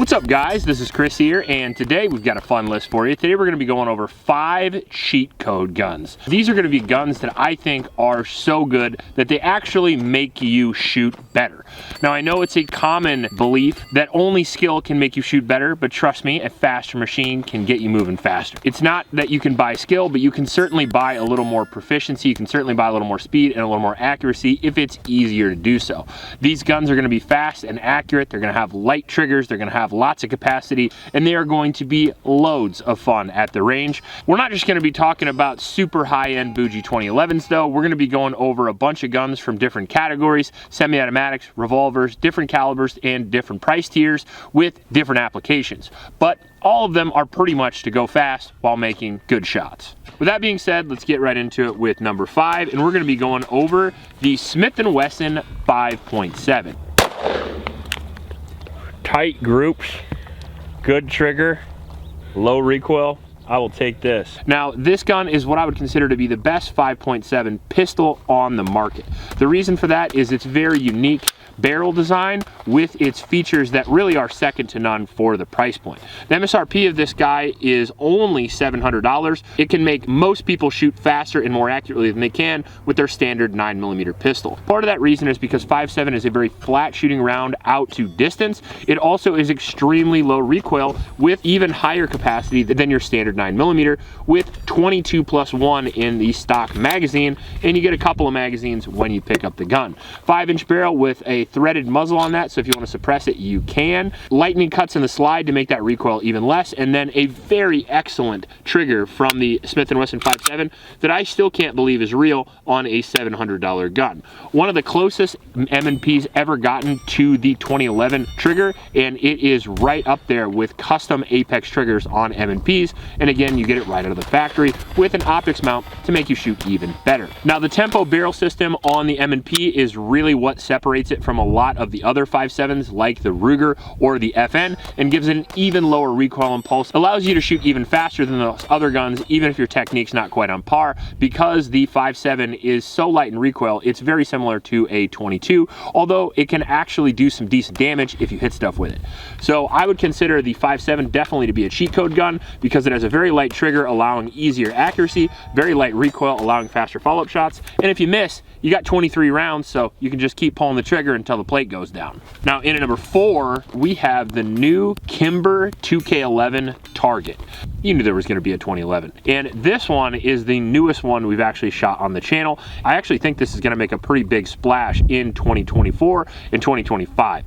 What's up guys, this is Chris here, and today we've got a fun list for you. Today we're going to be going over 5 cheat code guns. These are going to be guns that I think are so good that they actually make you shoot better. Now I know it's a common belief that only skill can make you shoot better, but trust me, a faster machine can get you moving faster. It's not that you can buy skill, but you can certainly buy a little more proficiency, you can certainly buy a little more speed and a little more accuracy if it's easier to do so. These guns are going to be fast and accurate, they're going to have light triggers, they're going to have lots of capacity, and they are going to be loads of fun at the range. We're not just going to be talking about super high-end bougie 2011s though, we're going to be going over a bunch of guns from different categories, semi-automatics, revolvers, different calibers, and different price tiers with different applications. But all of them are pretty much to go fast while making good shots. With that being said, let's get right into it with number 5, and we're going to be going over the Smith & Wesson 5.7. Tight groups, good trigger, low recoil. I will take this. Now, this gun is what I would consider to be the best 5.7 pistol on the market. The reason for that is it's very unique barrel design with its features that really are second to none for the price point. The MSRP of this guy is only $700. It can make most people shoot faster and more accurately than they can with their standard 9mm pistol. Part of that reason is because 5.7 is a very flat shooting round out to distance. It also is extremely low recoil with even higher capacity than your standard 9mm with 22+1 in the stock magazine, and you get a couple of magazines when you pick up the gun. 5-inch barrel with a threaded muzzle on that, so if you want to suppress it, you can. Lightning cuts in the slide to make that recoil even less, and then a very excellent trigger from the Smith & Wesson 5.7 that I still can't believe is real on a $700 gun. One of the closest M&Ps ever gotten to the 2011 trigger, and it is right up there with custom Apex triggers on M&Ps, and again, you get it right out of the factory with an optics mount to make you shoot even better. Now, the tempo barrel system on the M&P is really what separates it from a lot of the other 5.7s like the Ruger or the FN, and gives it an even lower recoil impulse, allows you to shoot even faster than those other guns even if your technique's not quite on par. Because the 5.7 is so light in recoil, it's very similar to a 22, although it can actually do some decent damage if you hit stuff with it. So I would consider the 5.7 definitely to be a cheat code gun because it has a very light trigger allowing easier accuracy, very light recoil allowing faster follow-up shots, and if you miss, you got 23 rounds, so you can just keep pulling the trigger until the plate goes down. Now, in at number 4, we have the new Kimber 2K11 Target. You knew there was going to be a 2011. And this one is the newest one we've actually shot on the channel. I actually think this is going to make a pretty big splash in 2024 and 2025.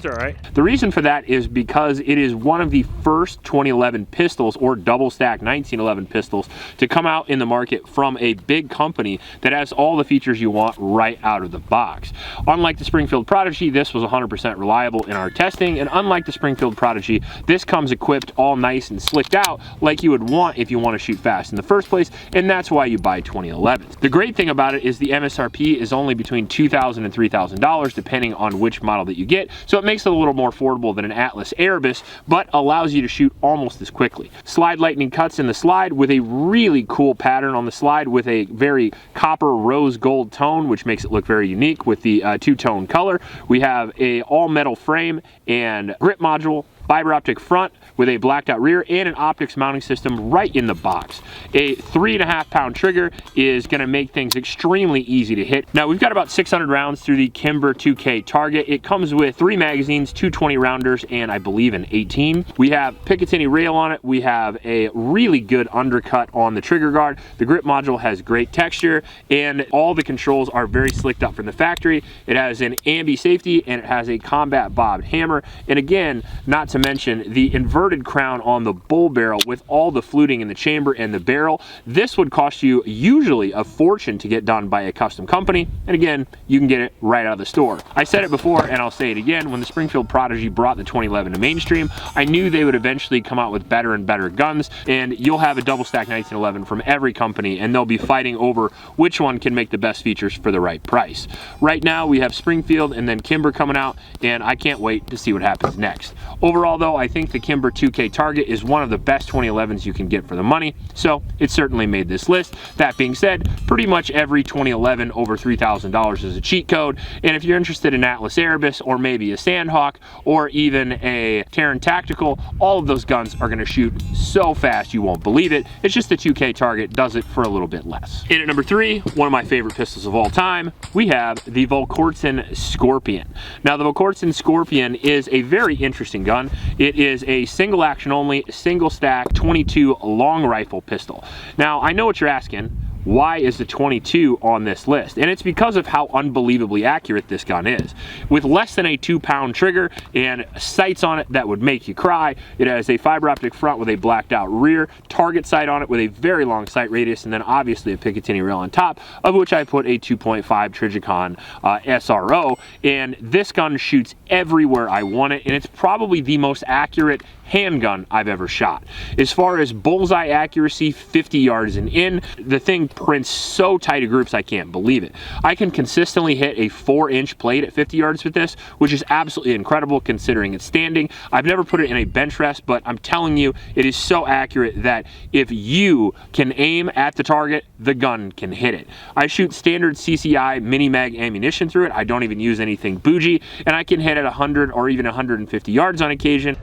All right. The reason for that is because it is one of the first 2011 pistols or double stack 1911 pistols to come out in the market from a big company that has all the features you want right out of the box. Unlike the Springfield Prodigy, this was 100% reliable in our testing, and unlike the Springfield Prodigy, this comes equipped all nice and slicked out like you would want if you want to shoot fast in the first place, and that's why you buy 2011s. The great thing about it is the MSRP is only between $2,000 and $3,000 depending on which model that you get, so it makes it a little more affordable than an Atlas Erebus, but allows you to shoot almost as quickly. Slide lightning cuts in the slide with a really cool pattern on the slide with a very copper rose gold tone, which makes it look very unique with the two-tone color. We have a all metal frame and grip module, fiber optic front with a blacked out rear, and an optics mounting system right in the box. A 3.5 pound trigger is going to make things extremely easy to hit. Now, we've got about 600 rounds through the Kimber 2K Target. It comes with 3 magazines, 2 20 rounders, and I believe an 18. We have Picatinny rail on it. We have a really good undercut on the trigger guard. The grip module has great texture, and all the controls are very slicked up from the factory. It has an ambi safety, and it has a combat bobbed hammer, and again, not to mention the inverted crown on the bull barrel with all the fluting in the chamber and the barrel. This would cost you usually a fortune to get done by a custom company, and again, you can get it right out of the store. I said it before and I'll say it again, when the Springfield Prodigy brought the 2011 to mainstream, I knew they would eventually come out with better and better guns, and you'll have a double stack 1911 from every company, and they'll be fighting over which one can make the best features for the right price. Right now we have Springfield and then Kimber coming out, and I can't wait to see what happens next. Overall though, I think the Kimber 2K target is one of the best 2011s you can get for the money, so it certainly made this list. That being said, pretty much every 2011 over $3,000 is a cheat code, and if you're interested in Atlas Erebus or maybe a Sandhawk or even a Terran Tactical, all of those guns are going to shoot so fast you won't believe it. It's just the 2K target does it for a little bit less. In at number 3, one of my favorite pistols of all time, we have the Vorton Scorpion. Now the Vorton Scorpion is a very interesting gun. It is a single action only, single stack 22 long rifle pistol. Now I know what you're asking. Why is the 22 on this list? And it's because of how unbelievably accurate this gun is. With less than a 2-pound trigger and sights on it that would make you cry, it has a fiber optic front with a blacked out rear, target sight on it with a very long sight radius, and then obviously a Picatinny rail on top, of which I put a 2.5 Trijicon SRO, and this gun shoots everywhere I want it, and it's probably the most accurate handgun I've ever shot. As far as bullseye accuracy, 50 yards and in, the thing prints so tight of groups I can't believe it. I can consistently hit a 4-inch plate at 50 yards with this, which is absolutely incredible considering it's standing. I've never put it in a bench rest, but I'm telling you, it is so accurate that if you can aim at the target, the gun can hit it. I shoot standard CCI mini mag ammunition through it. I don't even use anything bougie, and I can hit at 100 or even 150 yards on occasion.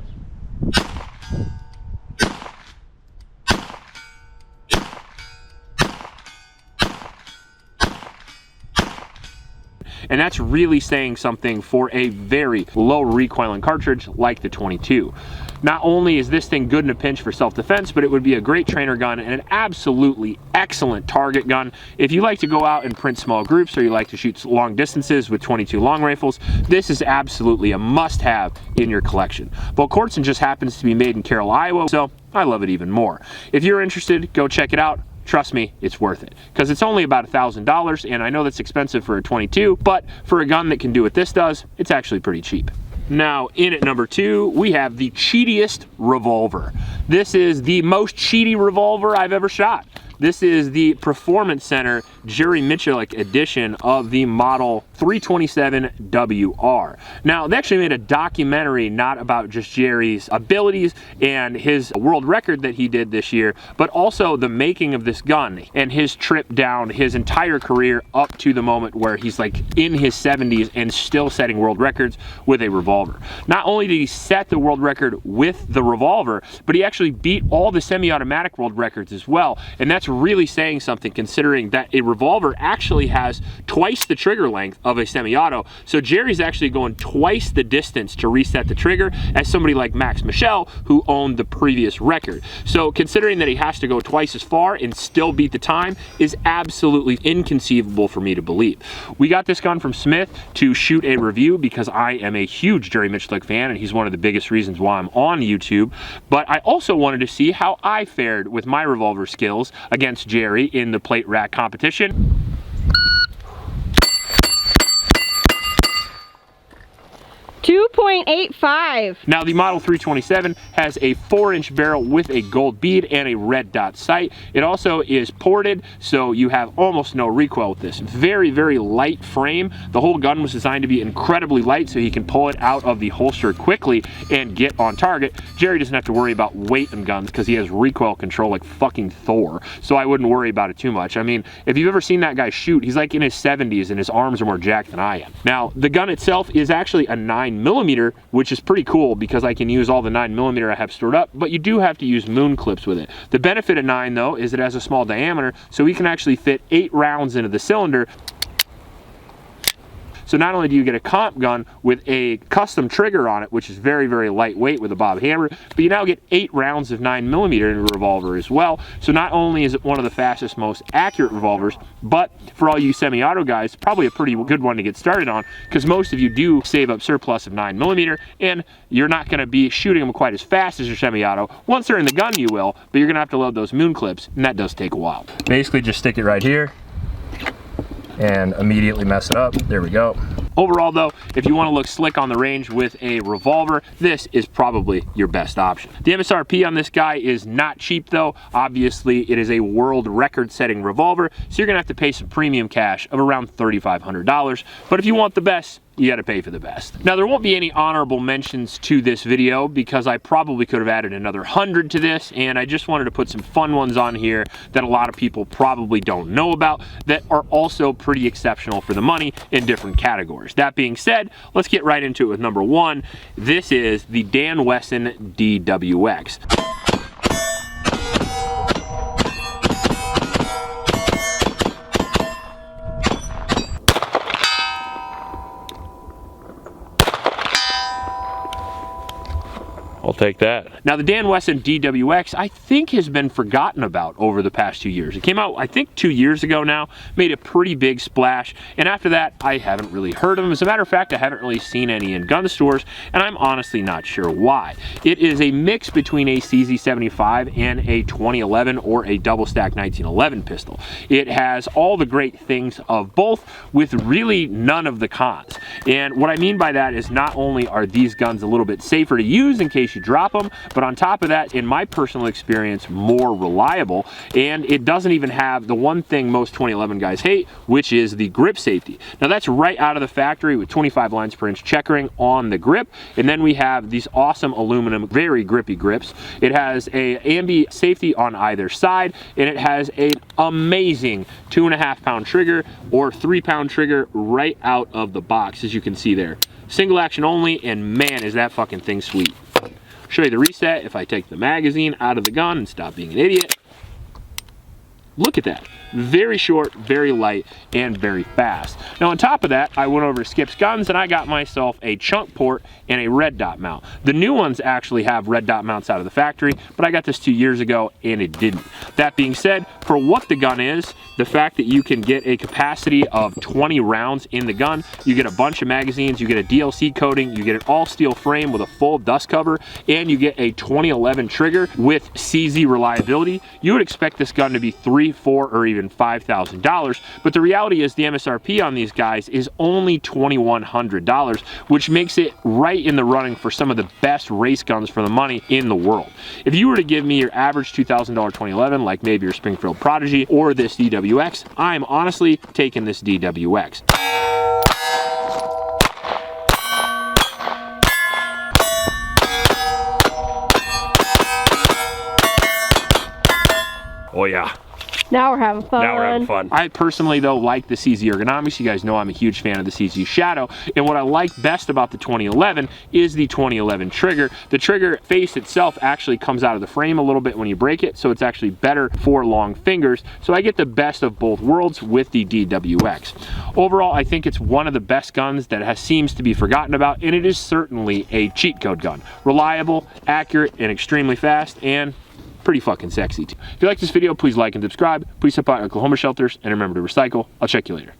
And that's really saying something for a very low recoiling cartridge like the 22. Not only is this thing good in a pinch for self-defense, but it would be a great trainer gun and an absolutely excellent target gun. If you like to go out and print small groups or you like to shoot long distances with 22 long rifles, this is absolutely a must-have in your collection. Vorton just happens to be made in Carroll, Iowa, so I love it even more. If you're interested, go check it out. Trust me, it's worth it, because it's only about $1,000, and I know that's expensive for a 22, but for a gun that can do what this does, it's actually pretty cheap. Now, in at number 2, we have the cheatiest revolver. This is the most cheaty revolver I've ever shot. This is the Performance Center Jerry Miculek edition of the model 327WR. Now, they actually made a documentary not about just Jerry's abilities and his world record that he did this year, but also the making of this gun and his trip down his entire career up to the moment where he's like in his 70s and still setting world records with a revolver. Not only did he set the world record with the revolver, but he actually beat all the semi-automatic world records as well, and that's really saying something considering that a revolver actually has twice the trigger length of a semi-auto. So Jerry's actually going twice the distance to reset the trigger as somebody like Max Michel, who owned the previous record. So considering that he has to go twice as far and still beat the time is absolutely inconceivable for me to believe. We got this gun from Smith to shoot a review because I am a huge Jerry Miculek fan and he's one of the biggest reasons why I'm on YouTube, but I also wanted to see how I fared with my revolver skills against Jerry in the plate rack competition. .85. Now the Model 327 has a 4-inch barrel with a gold bead and a red dot sight. It also is ported, so you have almost no recoil with this. Very, very light frame. The whole gun was designed to be incredibly light so he can pull it out of the holster quickly and get on target. Jerry doesn't have to worry about weight in guns because he has recoil control like fucking Thor, so I wouldn't worry about it too much. I mean, if you've ever seen that guy shoot, he's like in his 70s and his arms are more jacked than I am. Now, the gun itself is actually a 9mm, which is pretty cool because I can use all the 9mm I have stored up, but you do have to use moon clips with it. The benefit of 9 though is it has a small diameter, so we can actually fit 8 rounds into the cylinder. So not only do you get a comp gun with a custom trigger on it, which is very, very lightweight with a bob hammer, but you now get 8 rounds of 9mm in a revolver as well. So not only is it one of the fastest, most accurate revolvers, but for all you semi-auto guys, probably a pretty good one to get started on, because most of you do save up surplus of 9mm, and you're not going to be shooting them quite as fast as your semi-auto. Once they're in the gun, you will, but you're going to have to load those moon clips, and that does take a while. Basically, just stick it right here and immediately mess it up. There we go. Overall though, if you want to look slick on the range with a revolver, this is probably your best option. The MSRP on this guy is not cheap though. Obviously, it is a world record-setting revolver, so you're gonna have to pay some premium cash of around $3,500. But if you want the best, you got to pay for the best. Now, there won't be any honorable mentions to this video because I probably could have added another 100 to this, and I just wanted to put some fun ones on here that a lot of people probably don't know about that are also pretty exceptional for the money in different categories. That being said, let's get right into it with number one. This is the Dan Wesson DXW. I'll take that. Now, the Dan Wesson DXW, I think, has been forgotten about over the past 2 years. It came out, I think, 2 years ago now, made a pretty big splash, and after that, I haven't really heard of them. As a matter of fact, I haven't really seen any in gun stores, and I'm honestly not sure why. It is a mix between a CZ75 and a 2011 or a double stack 1911 pistol. It has all the great things of both with really none of the cons. And what I mean by that is not only are these guns a little bit safer to use in case you drop them, but on top of that, in my personal experience, more reliable, and it doesn't even have the one thing most 2011 guys hate, which is the grip safety. Now, that's right out of the factory with 25 lines per inch checkering on the grip, and then we have these awesome aluminum, very grippy grips. It has a ambi safety on either side, and it has an amazing 2.5 pound trigger or 3 pound trigger right out of the box, as you can see there. Single action only, and man, is that fucking thing sweet. Show you the reset if I take the magazine out of the gun and stop being an idiot. Look at that. Very short, very light, and very fast. Now, on top of that, I went over to Skip's Guns and I got myself a chunk port and a red dot mount. The new ones actually have red dot mounts out of the factory, but I got this 2 years ago and it didn't. That being said, for what the gun is, the fact that you can get a capacity of 20 rounds in the gun, you get a bunch of magazines, you get a DLC coating, you get an all steel frame with a full dust cover, and you get a 2011 trigger with CZ reliability, you would expect this gun to be $3,000, $4,000, or even $5,000, but the reality is the MSRP on these guys is only $2,100, which makes it right in the running for some of the best race guns for the money in the world. If you were to give me your average $2,000 2011, like maybe your Springfield Prodigy or this DWX, I'm honestly taking this DWX. Oh yeah. Now we're having fun. Now we're having fun. I personally, though, like the CZ ergonomics. You guys know I'm a huge fan of the CZ Shadow. And what I like best about the 2011 is the 2011 trigger. The trigger face itself actually comes out of the frame a little bit when you break it, so it's actually better for long fingers. So I get the best of both worlds with the DWX. Overall, I think it's one of the best guns that seems to be forgotten about, and it is certainly a cheat code gun. Reliable, accurate, and extremely fast, and pretty fucking sexy too. If you like this video, please like and subscribe. Please support Oklahoma shelters, and remember to recycle. I'll check you later.